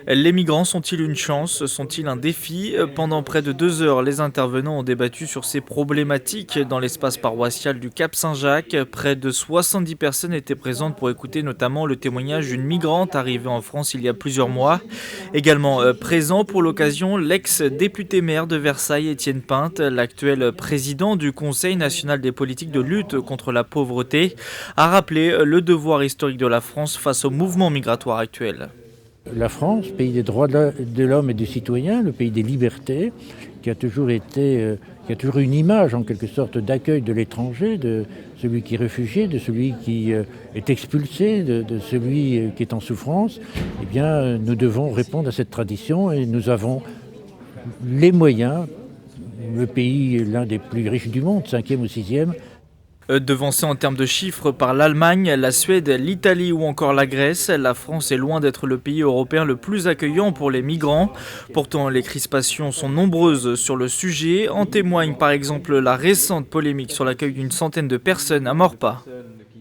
Les migrants sont-ils une chance? Sont-ils un défi? Pendant près de 2 heures, les intervenants ont débattu sur ces problématiques dans l'espace paroissial du Cap Saint-Jacques. Près de 70 personnes étaient présentes pour écouter notamment le témoignage d'une migrante arrivée en France il y a plusieurs mois. Également présent pour l'occasion, l'ex-député maire de Versailles, Étienne Pinte, l'actuel président du Conseil national des politiques de lutte contre la pauvreté, a rappelé le devoir historique de la France face au mouvement migratoire actuel. La France, pays des droits de l'homme et du citoyen, le pays des libertés, qui a toujours été, qui a toujours eu une image en quelque sorte d'accueil de l'étranger, de celui qui est réfugié, de celui qui est expulsé, de celui qui est en souffrance, eh bien nous devons répondre à cette tradition et nous avons les moyens, le pays l'un des plus riches du monde, 5e ou 6e, Devancée en termes de chiffres par l'Allemagne, la Suède, l'Italie ou encore la Grèce, la France est loin d'être le pays européen le plus accueillant pour les migrants. Pourtant, les crispations sont nombreuses sur le sujet. En témoigne par exemple la récente polémique sur l'accueil d'une centaine de personnes à Maurepas.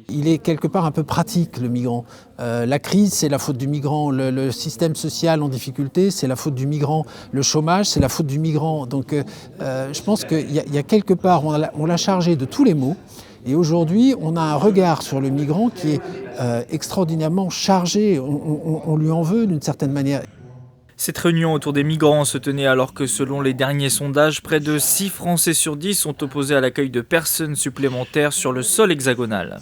Il est quelque part un peu pratique, le migrant. La crise, c'est la faute du migrant. Le système social en difficulté, c'est la faute du migrant. Le chômage, c'est la faute du migrant. Donc je pense qu'il y a quelque part, on l'a chargé de tous les maux. Et aujourd'hui, on a un regard sur le migrant qui est extraordinairement chargé. On lui en veut d'une certaine manière. Cette réunion autour des migrants se tenait alors que selon les derniers sondages, près de 6 Français sur 10 sont opposés à l'accueil de personnes supplémentaires sur le sol hexagonal.